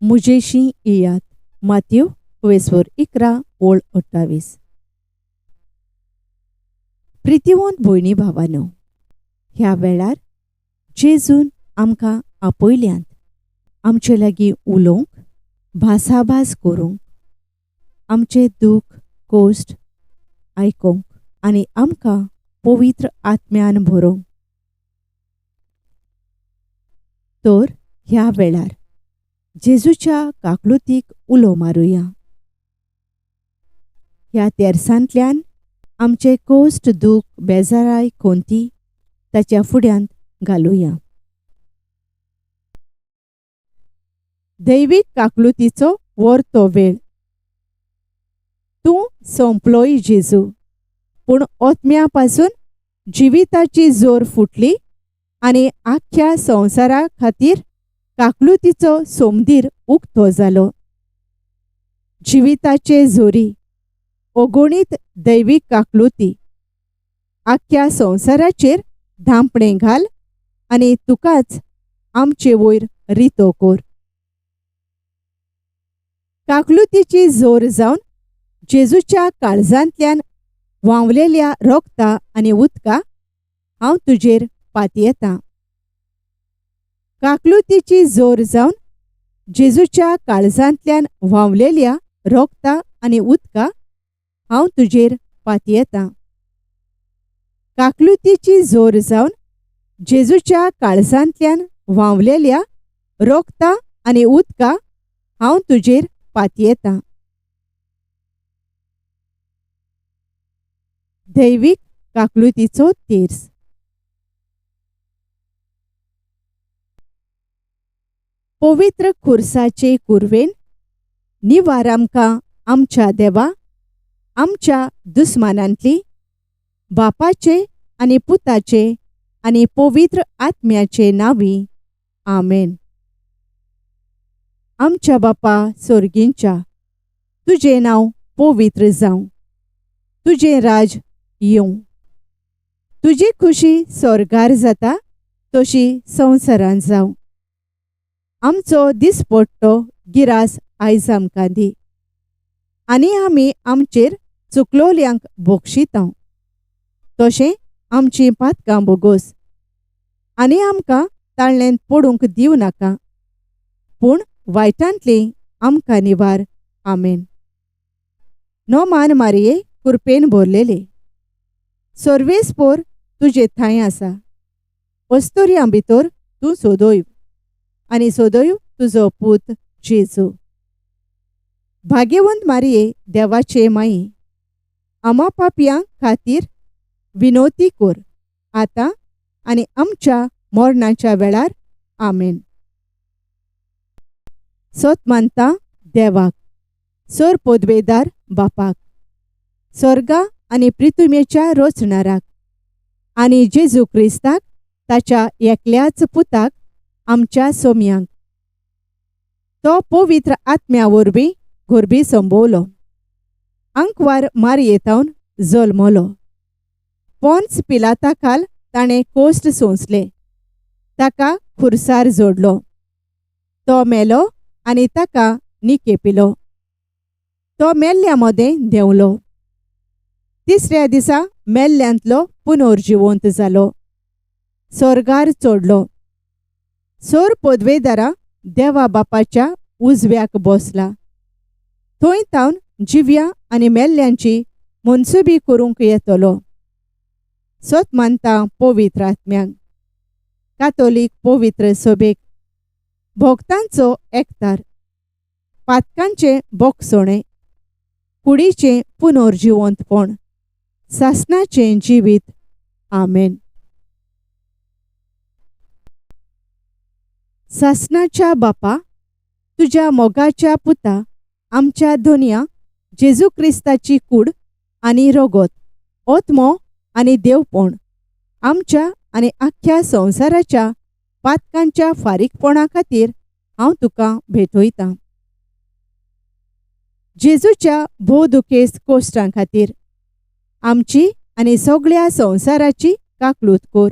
मुजेशी येयात. माथ्यू 11:28. प्रितीवंत भयणी भावांनो, ह्या वेळार जेजून आमकां आपयल्यांत आमचे लागीं उलोवंक, भासाभास करूंक, आमचे दूख कोश्ट आयकूंक आनी आमकां पवित्र आत्म्यान भरोवंक. तर ह्या वेळार जेजूच्या काकलुतीक उलो मारुया. ह्या तेर्सांतल्यान आमचे कोश्ट दूख बेजाराय कोंती ताच्या फुड्यांत घालुया. दैवीक काकलुतीचो वर्तो वेळ. तूं सोंपलोय जेजू, पूण ओतम्या पासून जिविताची जोर फुटली आनी आख्ख्या संवसारा खातीर काकलुतीचो सोमदीर उक्तो जालो. जिविताचे जोरी अगोणीत दैवीक काकलुती आख्ख्या संवसाराचेर धांपणें घाल आनी तुकाच आमचे वयर रितो कोर. काकलुतीची जोर जावन जेजूच्या काळजांतल्यान व्हांवलेल्या रोगता आनी उदका हांव तुजेर पातयेतां. काकलुतीची जोर जावन जेजूच्या काळजांतल्यान व्हांवलेल्या रोगता आनी उदका हांव तुजेर पातयेतां. काकलुतीची जोर जावन जेजूच्या काळजांतल्यान व्हांवलेल्या रोगता आनी उदका हांव तुजेर पातयेतां. दैवीक काकलुतीचो तेर्स. पवित्र खुर्साचे कुरवेन निवार आमकां आमच्या देवा, आमच्या दुस्मानांतली, बापाचे आनी पुताचे आनी पवित्र आत्म्याचे नांवी. आमेन. आमच्या बापा सोर्गींच्या, तुजें नांव पवित्र जावं. तुजें राज येवं. तुजी खुशी स्वर्गार जाता तशी संवसारांत जावं. आमचो दिसपट्टो गिरास आयज आमकां दी, आनी आमी आमचेर चुकलोल्यांक बोक्षितांव. तशें आमचीं पातकां बोगोस आनी आमकां ताळणेंत पडूंक दिवं नाका, पूण वायटांतली आमकां निवार. आमेन. नोमान मारये, कृपेन भरलेले, सर्वेस्पोर तुजे थंय आसा. अस्तुर्यां भितर तूं सोदोयव आनी सोदोयव तुजो पूत जेजू. भाग्यवंत मारये, देवाचे माई, आमा पापयां खातीर विनोती कोर, आतां आनी आमच्या मरणाच्या वेळार. आमेन. सोत मानता देवाक, सोर पोदवेदार बापाक, स्वर्गा आनी पृथ्वीच्या रोचणाराक, आनी जेजू क्रिस्ताक ताच्या एकल्याच पुताक आमच्या सोम्यांक. तो पवित्र आत्म्या वरवीं घोरबी संभोवलो, आंकवार मारयेतावन जल्मलो. पोन्स पिलाता खाल ताणें कोश्ट सोंसले, ताका खुर्सार जोडलो. तो मेलो आनी ताका निकेपिलो. तो मेल्ल्या मदें देंवलो. तिसऱ्या दिसा मेल्ल्यांतलो पुनर्जिवंत जालो, स्वर्गार चडलो. सोर पोदवेदारा देवा बापाच्या उजव्याक बसला. थंय तावन जिव्या आनी मेल्ल्यांची मनसुबी करूंक येतलो. सोत मानता पवित्र आत्म्यांक, कातोलीक पवित्र सभेक, भोगतांचो एकतार, पातकांचे बोगसणे, कुडीचें पुनर्जिवंतपण, सासणाचें जिवीत. आमेन. सासणाच्या बापा, तुज्या मोगाच्या पुता आमच्या दोनया जेजू क्रिस्ताची कूड आनी रगत, ओतमो आनी देवपण आमच्या आनी आख्ख्या संवसाराच्या पातकांच्या फारीकपणा खातीर हांव तुका भेटयतां. जेजूच्या भोवदुखेस्त कोश्टां खातीर आमची आनी सगळ्या संवसाराची काकलूत कोर.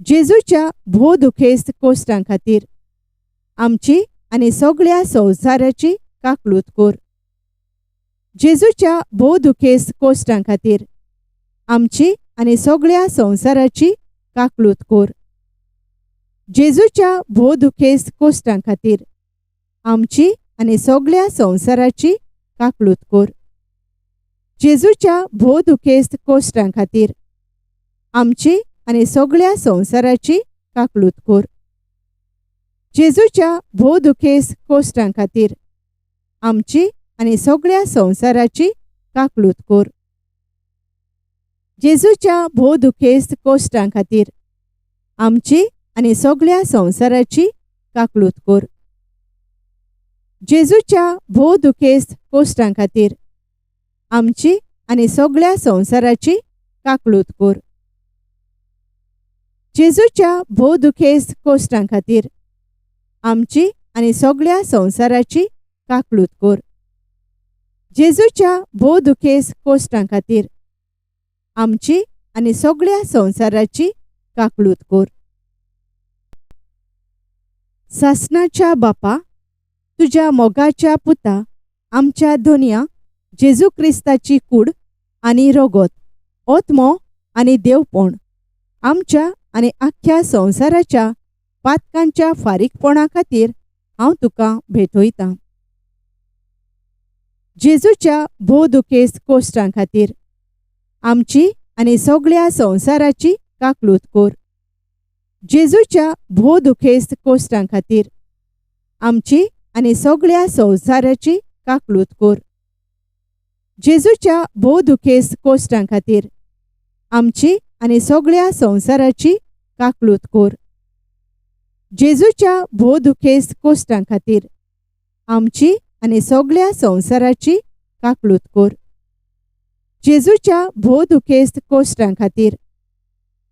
जेजूच्या भोवदुखेस्त कोश्टां खातीर आमची आनी सगळ्या संवसाराची काकलूत कोर. जेजूच्या भोव दुखेस्त कोश्टां खातीर आमची आनी सगळ्या संवसाराची काकलूत कोर. जेजूच्या भोव दुखेस्त कोश्टां खातीर आमची आनी सगळ्या संवसाराची काकलूत कोर. जेजूच्या भोव दुखेस्त कोश्टां खातीर आमची आनी सगळ्या संवसाराची काकलूत कोर. जेजूच्या भोव दुखेस्त कोश्टां खातीर आमची आनी सगळ्या संवसाराची काकलूत कोर. जेजूच्या भोव दुखेस्त कोश्टां खातीर आमची आनी सगळ्या संवसाराची काकलूत कोर. जेजूच्या भोव दुखेस्त कोश्टां खातीर आमची आनी सगळ्या संवसाराची काकलूत कोर. जेजूच्या भोव दुखेस्त कोश्टां खातीर आमची आनी सगळ्या संवसाराची काकलूत कोर. जेजूच्या भोव दुखेस्त कोश्टां खातीर आमची आनी सगळ्या संवसाराची काकलूत कोर. सासणाच्या बापा, तुज्या मोगाच्या पुता आमच्या दोनया जेजू क्रिस्ताची कूड आनी रोगोत, ओतमो आनी देवपण आमच्या आनी आख्ख्या संवसाराच्या पातकांच्या फारीकपणा खातीर हांव तुका भेटयतां. जेजूच्या भोव दुखेस्त कोश्टां खातीर आमची आनी सगळ्या संवसाराची काकलूत कोर. जेजूच्या भोव दुखेस्त कोश्टां खातीर आमची आनी सगळ्या संवसाराची काकलूत कोर. जेजूच्या भोव दुखेस्त कोश्टां खातीर आमची आनी सगळ्या संवसाराची काकलूत कोर. जेजूच्या भोव दुखेस्त कोश्टां खातीर आमची आनी सगळ्या संवसाराची काकलूत कोर. जेजूच्या भोव दुखेस्त कोश्टां खातीर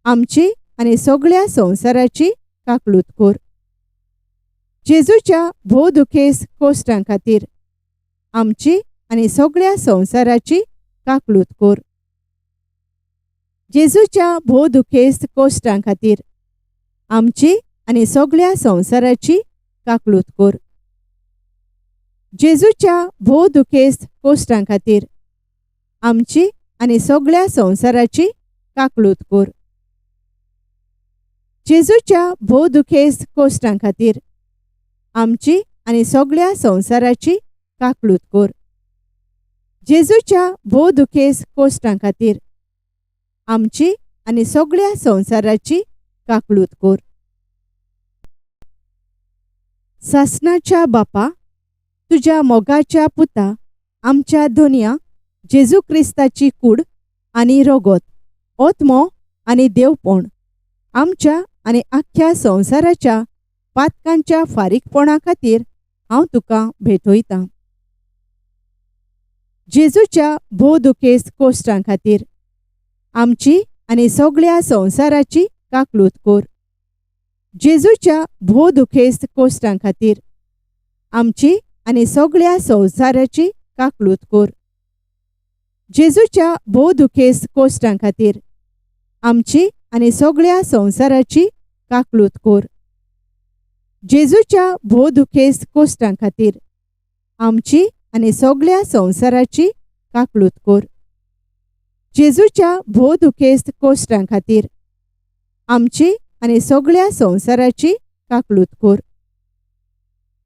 आमची आनी सगळ्या संवसाराची काकलूत कोर. जेजूच्या भोव दुखेस्त कोश्टां खातीर आमची आनी सगळ्या संवसाराची काकलूत कोर. जेजूच्या भोव दुखेस्त कोश्टां खातीर आमची आनी सगळ्या संवसाराची काकलूत कोर. जेजूच्या भोव दुखेस्त कोश्टां खातीर आमची आनी सगळ्या संवसाराची काकलूत कोर. जेजूच्या भोव दुखेस्त कोश्टां खातीर आमची आनी सगळ्या संवसाराची काकलूत कोर. जेजूच्या भोव दुखेस्त कोश्टां खातीर आमची आनी सगळ्या संवसाराची काकलूत कोर. सासणाच्या बापा, तुज्या मोगाच्या पुता आमच्या दोनया जेजू क्रिस्ताची कूड आनी रोगोत, ओतमो आनी देवपण आमच्या आनी आख्ख्या संवसाराच्या पातकांच्या फारीकपणा खातीर हांव तुका भेटयतां. जेजूच्या भोव दुखेस्त कोश्टां खातीर आमची आनी सगळ्या संवसाराची काकलूत कोर. जेजूच्या भोव दुखेस्त कोश्टां खातीर आमची आनी सगळ्या संवसाराची काकलूत कोर. जेजूच्या भोव दुखेस्त कोश्टां खातीर आमची आनी सगळ्या संवसाराची काकलूत कोर. जेजूच्या भोव दुखेस्त कोश्टां खातीर आमची आनी सगळ्या संवसाराची काकलूत कोर. जेजूच्या भोव दुखेस्त कोश्टां खातीर आमची आनी सगळ्या संवसाराची काकलूत कोर.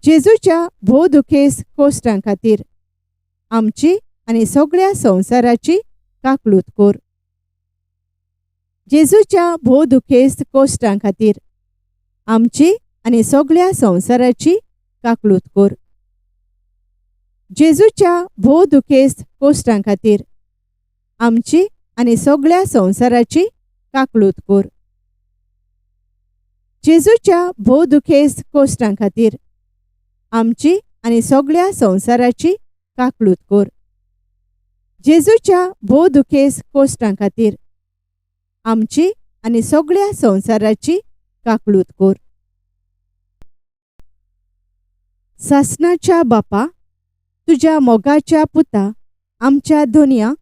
जेजूच्या भोव दुखेस्त कोश्टां खातीर आमची आनी सगळ्या संवसाराची काकलूत कोर. जेजूच्या भोव दुखेस्त कोश्टां खातीर आमची आनी सगळ्या संवसाराची काकलूत कोर. जेजूच्या भोव दुखेस्त कोश्टां खातीर आमची आनी सगळ्या संवसाराची काकलूत कोर. जेजूच्या भोव दुखेस्त कोश्टां खातीर आमची आनी सगळ्या संवसाराची काकलूत कोर. जेजूच्या भोव दुखेस्त कोश्टां खातीर आमची आनी सगळ्या संवसाराची काकलूत कोर. सासणाच्या बापा, तुज्या मोगाच्या पुता आमच्या दोनया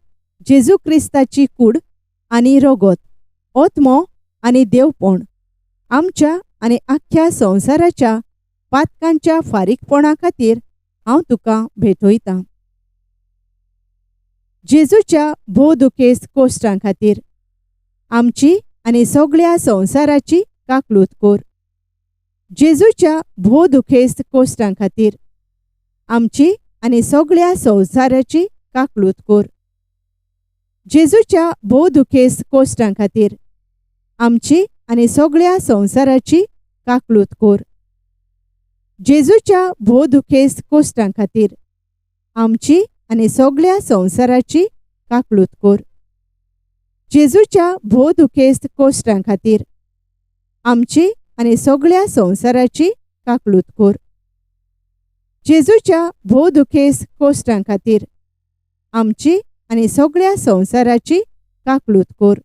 जेजू क्रिस्ताची कूड आनी रोगोत, ओतमो आनी देवपण आमच्या आनी आख्ख्या संवसाराच्या पातकांच्या फारीकपणा खातीर हांव तुका भेटयतां. जेजूच्या भोव दुखेस्त कोश्टां खातीर आमची आनी सगळ्या संवसाराची काकलूत कोर. जेजूच्या भोव दुखेस्त कोश्टां खातीर आमची आनी सगळ्या संवसाराची काकलूत कोर. जेजूच्या भोव दुखेस्त कोश्टां खातीर आमची आनी सगळ्या संवसाराची काकलूत कोर. जेजूच्या भोव दुखेस्त कोश्टां खातीर आमची आनी सगळ्या संवसाराची काकलूत कोर. जेजूच्या भोव दुखेस्त कोश्टां खातीर आमची आनी सगळ्या संवसाराची काकलूत कोर. जेजूच्या भोव दुखेस्त कोश्टां खातीर आमची आनी सगळ्या संवसाराची काकलूत कोर.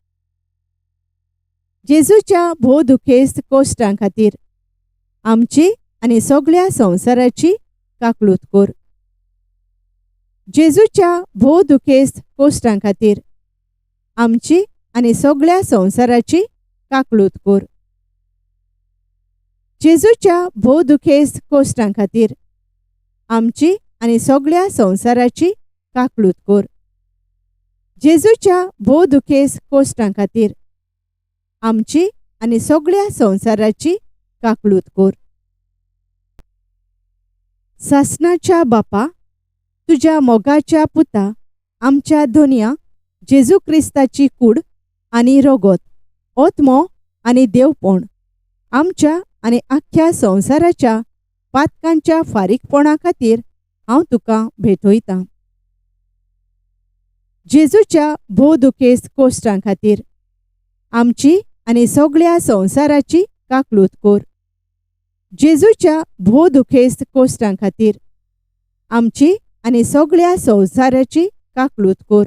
जेजूच्या भोव दुखेस्त कोश्टां खातीर आमची आनी सगळ्या संवसाराची काकलूत कोर. जेजूच्या भोव दुखेस्त कोश्टां खातीर आमची आनी सगळ्या संवसाराची काकलूत कोर. जेजूच्या भोव दुखेस्त कोश्टां खातीर आमची आनी सगळ्या संवसाराची काकलूत कोर. जेजूच्या भोव दुखेस्त कोश्टां खातीर आमची आनी सगळ्या संवसाराची काकलूत कोर. सासणाच्या बापा, तुज्या मोगाच्या पुता आमच्या दोनया जेजू क्रिस्ताची कूड आनी रगत, ओतमो आनी देवपण आमच्या आनी आख्ख्या संवसाराच्या पातकांच्या फारीकपणा खातीर हांव तुका भेटयतां. जेजूच्या भोव दुखेस्त कोश्टां खातीर आमची आनी सगळ्या संवसाराची काकलूत कोर. जेजूच्या भोव दुखेस्त कोश्टां खातीर आमची आनी सगळ्या संवसाराची काकलूत कोर.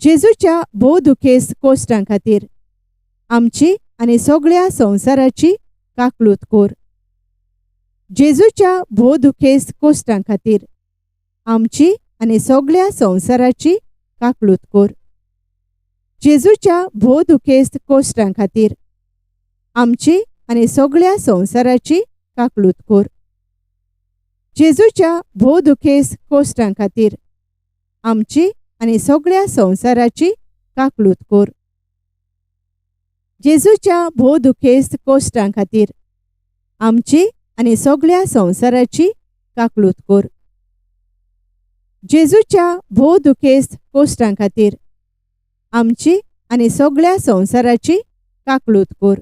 जेजूच्या भोव दुखेस्त कोश्टां खातीर आमची आनी सगळ्या संवसाराची काकलूत कोर. जेजूच्या भोव दुखेस्त कोश्टां खातीर आमची आनी सगळ्या संवसाराची काकलूत कोर. जेजूच्या भोव दुखेस्त कोश्टां खातीर आमची आनी सगळ्या संवसाराची काकलूत कोर. जेजूच्या भोव दुखेस्त कोश्टां खातीर आमची आनी सगळ्या संवसाराची काकलूत कोर. जेजूच्या भोव दुखेस्त कोश्टां खातीर आमची आनी सगळ्या संवसाराची काकलूत कोर. जेजूच्या भोव दुखेस्त कोश्टां खातीर आमची आनी सगळ्या संवसाराची काकलूत कोर.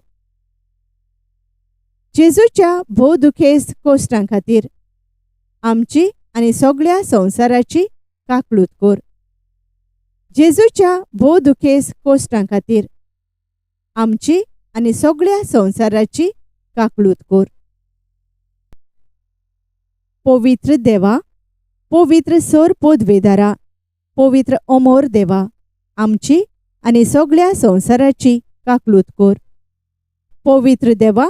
जेजूच्या भोव दुखेस्त कोश्टां खातीर आमची आनी सगळ्या संवसाराची काकलूत कोर. जेजूच्या भोव दुखेस्त कोश्टां खातीर आमची आनी सगळ्या संवसाराची काकलूत कोर. पवित्र देवा, पवित्र सोर पोदवेदारा, पवित्र अमोर देवा आमची आनी सगळ्या संवसाराची काकलूत कोर. पवित्र देवा,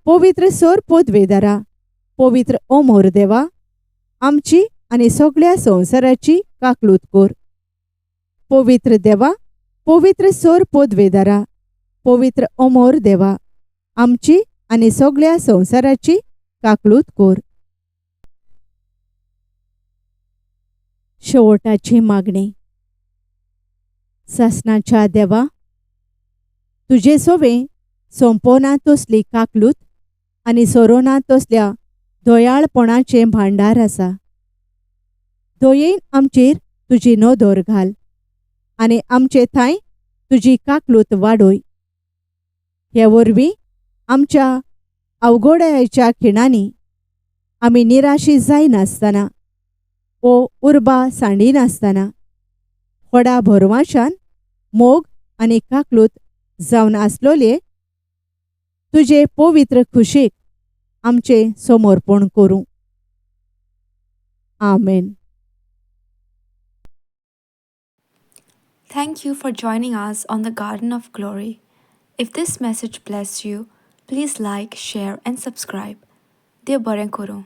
पवित्र सोर पोदवेदारा, पवित्र अमोर देवा आमची आनी सगळ्या संवसाराची काकलूत कोर. पवित्र देवा, पवित्र सोर पोदवेदारा, पवित्र अमोर देवा आमची आनी सगळ्या संवसाराची काकलूत कोर. शेवटाची मागणी. सासणाच्या देवा, तुजे सोवे सोंपोना तसली काकलूत आनी सोरोना तसल्या दोयाळपणाचें भांडार आसा. दोयेन आमचेर तुजी नदर घाल आनी आमचे थंय तुजी काकलूत वाडोय. हे वरवीं आमच्या अवघडायेच्या खिणांनी आमी निराशी जायनासतना ओ उर्बा सांडिनासतना व्हडा भरवशान मोग आनी काकलूत जावन आसलोले तुजे पवित्र खुशीक आमचे समर्पण करूं. आमेन. Thank you for joining us on the Garden of Glory. If this message blessed you, please like, share, and subscribe. Dev Baren Koro.